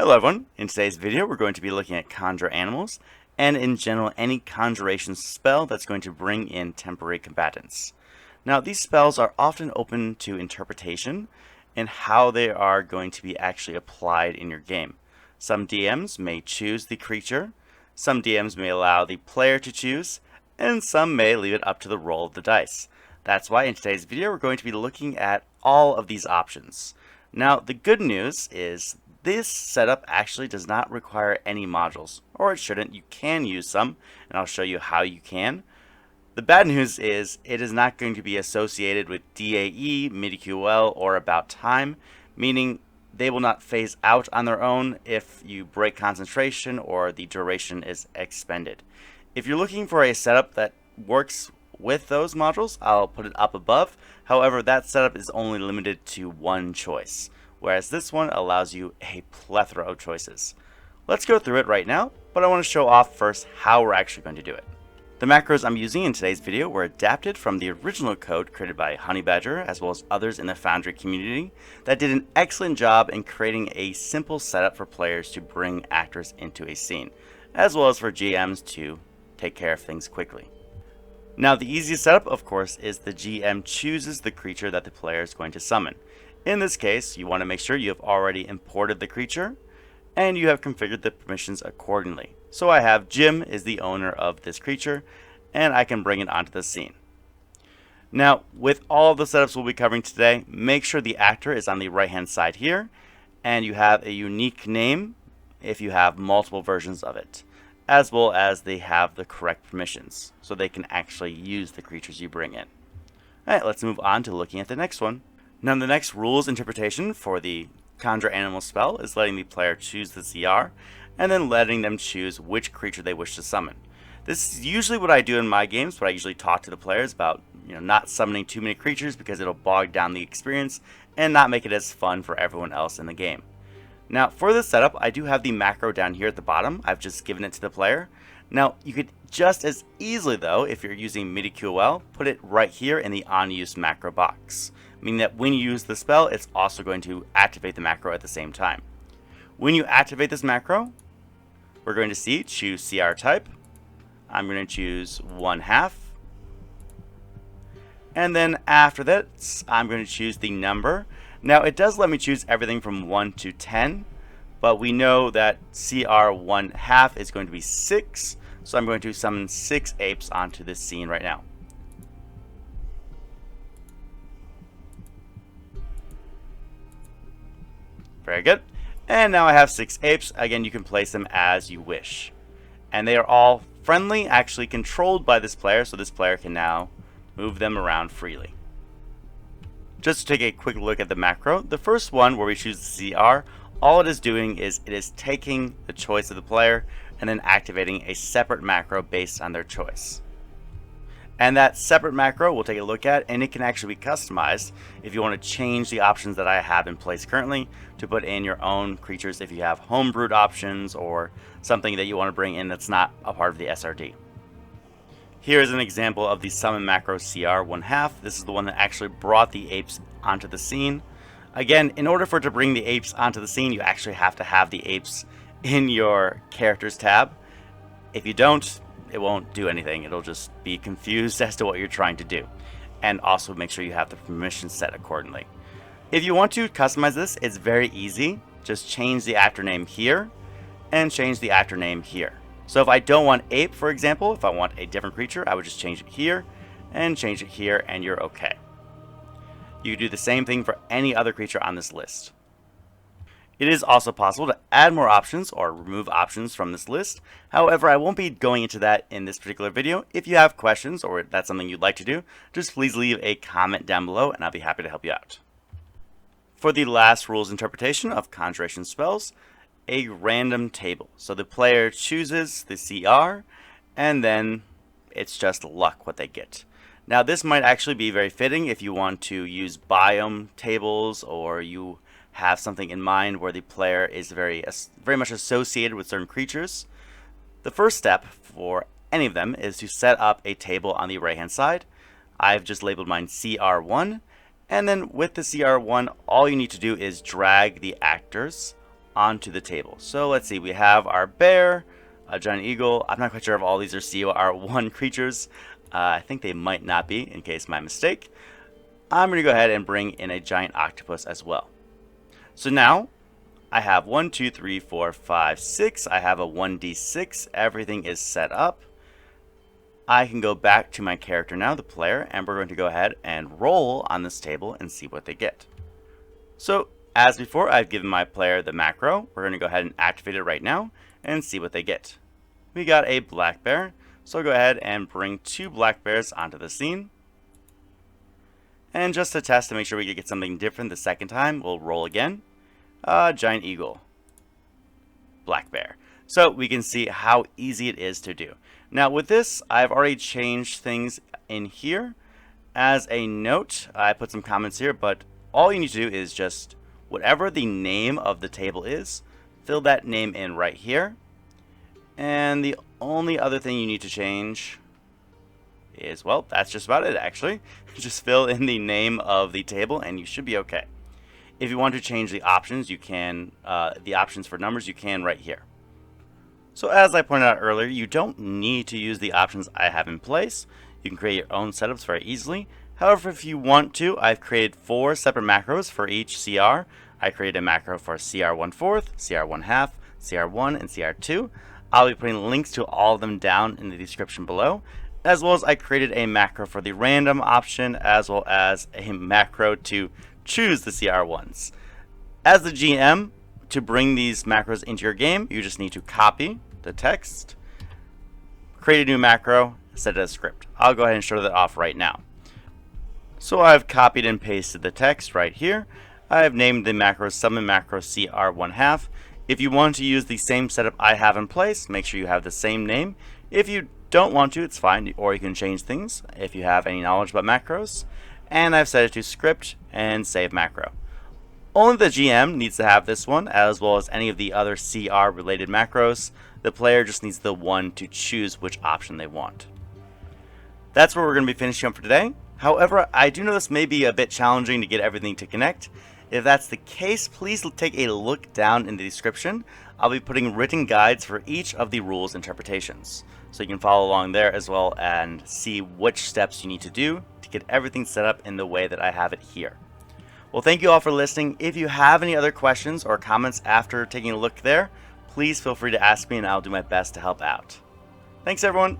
Hello everyone, in today's video we're going to be looking at conjure animals, and in general any conjuration spell that's going to bring in temporary combatants. Now these spells are often open to interpretation in how they are going to be actually applied in your game. Some DMs may choose the creature, some DMs may allow the player to choose, and some may leave it up to the roll of the dice. That's why in today's video we're going to be looking at all of these options. Now the good news is this setup actually does not require any modules, or it shouldn't. You can use some, and I'll show you how you can. The bad news is it is not going to be associated with DAE, MIDI-QL, or About Time, meaning they will not phase out on their own if you break concentration or the duration is expended. If you're looking for a setup that works with those modules, I'll put it up above. However, that setup is only limited to one choice, whereas this one allows you a plethora of choices. Let's go through it right now, but I want to show off first how we're actually going to do it. The macros I'm using in today's video were adapted from the original code created by Honeybadger, as well as others in the Foundry community, that did an excellent job in creating a simple setup for players to bring actors into a scene, as well as for GMs to take care of things quickly. Now the easiest setup, of course, is the GM chooses the creature that the player is going to summon. In this case, you want to make sure you have already imported the creature and you have configured the permissions accordingly. So I have Jim is the owner of this creature and I can bring it onto the scene. Now, with all of the setups we'll be covering today, make sure the actor is on the right hand side here and you have a unique name if you have multiple versions of it, as well as they have the correct permissions so they can actually use the creatures you bring in. Alright, let's move on to looking at the next one. Now the next rules interpretation for the Conjure Animal spell is letting the player choose the CR and then letting them choose which creature they wish to summon. This is usually what I do in my games, but I usually talk to the players about not summoning too many creatures because it'll bog down the experience and not make it as fun for everyone else in the game. Now for this setup, I do have the macro down here at the bottom. I've just given it to the player. Now you could just as easily though, if you're using MIDI-QL, put it right here in the on-use macro box, meaning that when you use the spell, it's also going to activate the macro at the same time. When you activate this macro, we're going to see choose CR type. I'm going to choose 1/2. And then after that, I'm going to choose the number. Now it does let me choose everything from 1 to 10, but we know that CR 1/2 is going to be 6, so I'm going to summon 6 apes onto this scene right now. Very good. And now I have 6 apes. Again, you can place them as you wish. And they are all friendly, actually controlled by this player, so this player can now move them around freely. Just to take a quick look at the macro, the first one where we choose the CR, all it is doing is it is taking the choice of the player and then activating a separate macro based on their choice. And that separate macro we'll take a look at, and it can actually be customized if you want to change the options that I have in place currently to put in your own creatures if you have homebrewed options or something that you want to bring in that's not a part of the SRD. Here is an example of the summon macro CR 1/2. This is the one that actually brought the apes onto the scene. Again, in order for it to bring the apes onto the scene, you actually have to have the apes in your characters tab. If you don't, it won't do anything. It'll just be confused as to what you're trying to do. And also make sure you have the permissions set accordingly. If you want to customize this, it's very easy. Just change the actor name here and change the actor name here. So if I don't want ape, for example, if I want a different creature, I would just change it here and change it here and you're okay. You can do the same thing for any other creature on this list. It is also possible to add more options or remove options from this list. However, I won't be going into that in this particular video. If you have questions or that's something you'd like to do, just please leave a comment down below and I'll be happy to help you out. For the last rules interpretation of Conjuration spells, a random table. So the player chooses the CR and then it's just luck what they get. Now this might actually be very fitting if you want to use biome tables or you have something in mind where the player is very much associated with certain creatures. The first step for any of them is to set up a table on the right hand side. I've just labeled mine CR1, and then with the CR1 all you need to do is drag the actors onto the table. So let's see, we have our bear, a giant eagle. I'm not quite sure if all these are CR1 creatures. I think they might not be, in case my mistake. I'm going to go ahead and bring in a giant octopus as well. So now I have 1, 2, 3, 4, 5, 6. I have a 1d6. Everything is set up. I can go back to my character now, the player, and we're going to go ahead and roll on this table and see what they get. So as before, I've given my player the macro. We're going to go ahead and activate it right now and see what they get. We got a black bear, so I'll go ahead and bring 2 black bears onto the scene. And just to test to make sure we get something different the second time, we'll roll again. Giant eagle, black bear. So we can see how easy it is to do. Now with this, I've already changed things in here. As a note, I put some comments here, but all you need to do is just whatever the name of the table is, fill that name in right here. And the only other thing you need to change is, well, that's just about it actually. Just fill in the name of the table and you should be okay. If you want to change the options, you can, the options for numbers, you can right here. So as I pointed out earlier, you don't need to use the options I have in place. You can create your own setups very easily. However, if you want to, I've created 4 separate macros for each CR. I created a macro for CR1/4, CR1/2, CR1, and CR2. I'll be putting links to all of them down in the description below, as well as I created a macro for the random option, as well as a macro to choose the CR1s. As the GM, to bring these macros into your game, you just need to copy the text, create a new macro, set it as script. I'll go ahead and show that off right now. So I've copied and pasted the text right here. I have named the macro summon macro CR1/2. If you want to use the same setup I have in place, make sure you have the same name. If you don't want to, it's fine, or you can change things if you have any knowledge about macros. And I've set it to script and save macro. Only the GM needs to have this one, as well as any of the other CR related macros. The player just needs the one to choose which option they want. That's where we're going to be finishing up for today. However, I do know this may be a bit challenging to get everything to connect. If that's the case, please take a look down in the description. I'll be putting written guides for each of the rules interpretations, so you can follow along there as well and see which steps you need to do to get everything set up in the way that I have it here. Well, thank you all for listening. If you have any other questions or comments after taking a look there, please feel free to ask me and I'll do my best to help out. Thanks everyone.